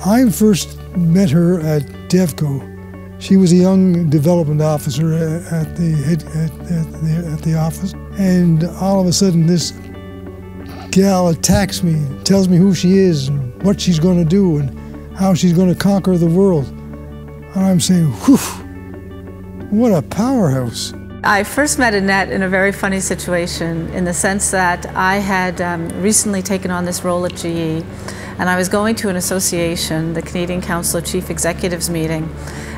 I first met her at DevCo. She was a young development officer at the office, and all of a sudden this gal attacks me, tells me who she is and what she's going to do and how she's going to conquer the world. And I'm saying, whew, what a powerhouse. I first met Annette in a very funny situation, in the sense that I had recently taken on this role at GE, and I was going to an association, the Canadian Council of Chief Executives meeting,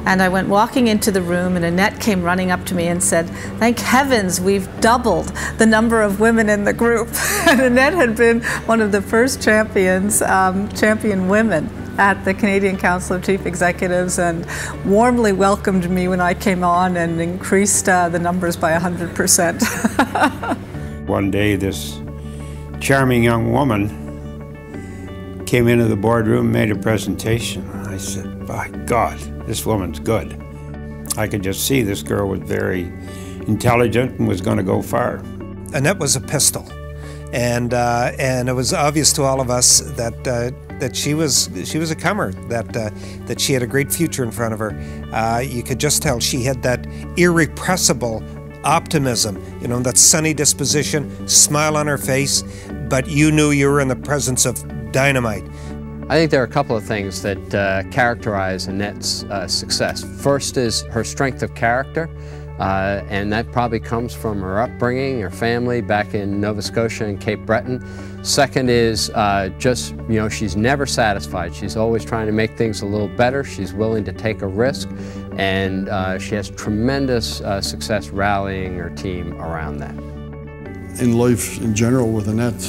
and I went walking into the room, and Annette came running up to me and said, "Thank heavens we've doubled the number of women in the group." And Annette had been one of the first champion women at the Canadian Council of Chief Executives, and warmly welcomed me when I came on and increased the numbers by 100%. One day this charming young woman came into the boardroom and made a presentation. I said, by God, this woman's good. I could just see this girl was very intelligent and was going to go far. Annette was a pistol, and it was obvious to all of us that she was a comer, that she had a great future in front of her. You could just tell she had that irrepressible optimism, you know, that sunny disposition, smile on her face, but you knew you were in the presence of dynamite. I think there are a couple of things that characterize Annette's success. First is her strength of character, and that probably comes from her upbringing, her family back in Nova Scotia and Cape Breton. Second is just, you know, she's never satisfied. She's always trying to make things a little better. She's willing to take a risk, and she has tremendous success rallying her team around that. In life in general with Annette,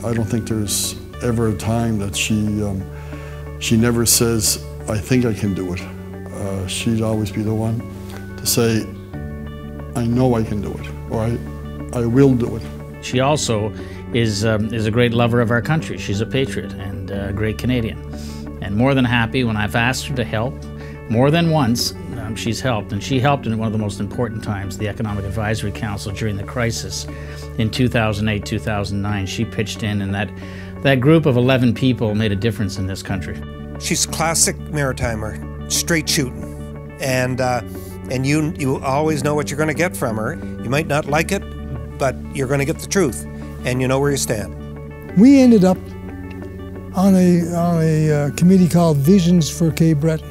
I don't think there's ever a time that she never says, I think I can do it. She'd always be the one to say, I know I can do it, or I will do it. She also is a great lover of our country. She's a patriot and a great Canadian. And more than happy when I've asked her to help, more than once, she's helped. And she helped in one of the most important times, the Economic Advisory Council during the crisis in 2008, 2009. She pitched in, and that group of 11 people made a difference in this country. She's classic Maritimer, straight shooting, and you always know what you're going to get from her. You might not like it, but you're going to get the truth, and you know where you stand. We ended up on a committee called Visions for Cape Breton,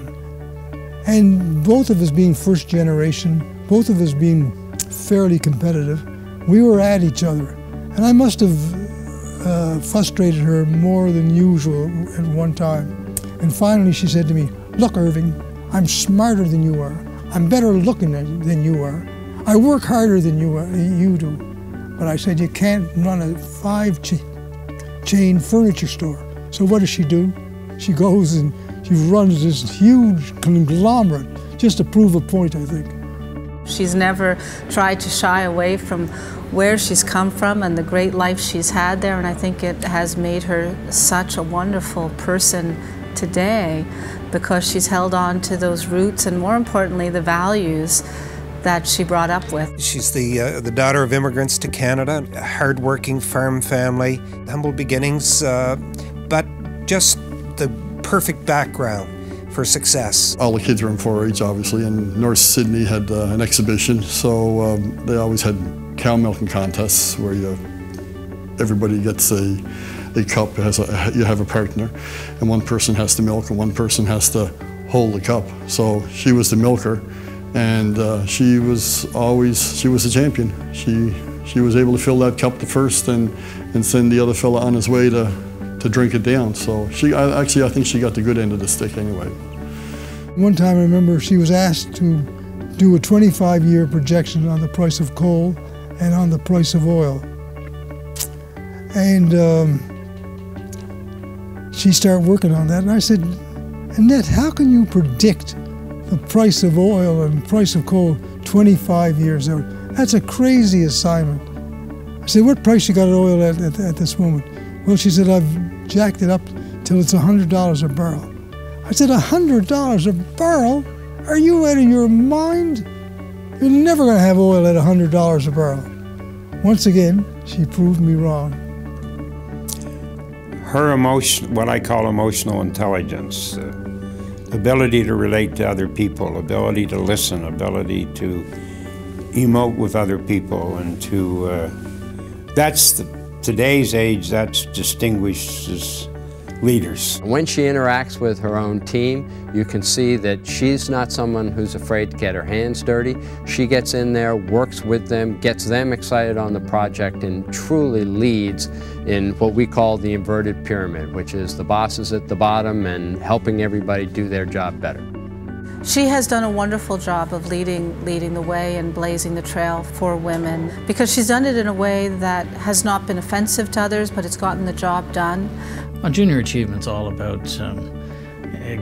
and both of us being first generation, both of us being fairly competitive, we were at each other, and I must have frustrated her more than usual at one time. And finally she said to me, "Look, Irving, I'm smarter than you are. I'm better looking than you are. I work harder than you do." But I said, you can't run a 5-chain furniture store. So what does she do? She goes and she runs this huge conglomerate just to prove a point, I think. She's never tried to shy away from where she's come from and the great life she's had there, and I think it has made her such a wonderful person today because she's held on to those roots and, more importantly, the values that she brought up with. She's the daughter of immigrants to Canada, a hard-working farm family, humble beginnings, but just the perfect background for success. All the kids were in 4-H, obviously, and North Sydney had an exhibition, so they always had cow milking contests where everybody gets a cup. You have a partner, and one person has to milk and one person has to hold the cup. So she was the milker, and she was a champion. She was able to fill that cup the first and send the other fella on his way to drink it down. So I think she got the good end of the stick anyway. One time I remember she was asked to do a 25-year projection on the price of coal and on the price of oil. And she started working on that, and I said, Annette, how can you predict the price of oil and the price of coal 25 years out? That's a crazy assignment. I said, what price you got at oil at this moment? Well, she said, I've jacked it up till it's $100 a barrel. I said, $100 a barrel? Are you out of your mind? You're never going to have oil at $100 a barrel. Once again, she proved me wrong. Her emotion, what I call emotional intelligence, ability to relate to other people, ability to listen, ability to emote with other people, and to, today's age, that's distinguishes leaders. When she interacts with her own team, you can see that she's not someone who's afraid to get her hands dirty. She gets in there, works with them, gets them excited on the project, and truly leads in what we call the inverted pyramid, which is the bosses at the bottom and helping everybody do their job better. She has done a wonderful job of leading the way and blazing the trail for women, because she's done it in a way that has not been offensive to others, but it's gotten the job done. Well, Junior Achievement's all about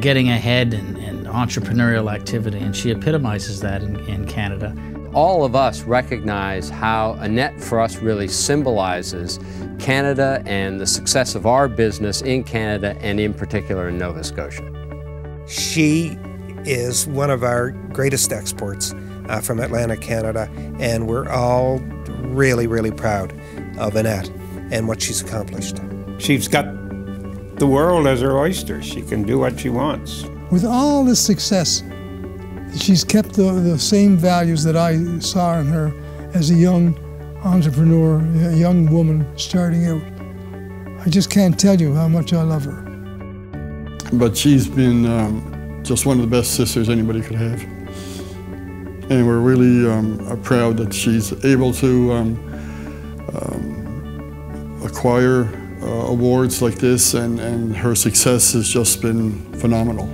getting ahead and entrepreneurial activity, and she epitomizes that in Canada. All of us recognize how Annette for us really symbolizes Canada and the success of our business in Canada, and in particular in Nova Scotia. She is one of our greatest exports from Atlantic Canada, and we're all really, really proud of Annette and what she's accomplished. She's got the world as her oyster. She can do what she wants. With all this success, she's kept the same values that I saw in her as a young entrepreneur, a young woman starting out. I just can't tell you how much I love her. But she's been just one of the best sisters anybody could have. And we're really proud that she's able to acquire awards like this, and her success has just been phenomenal.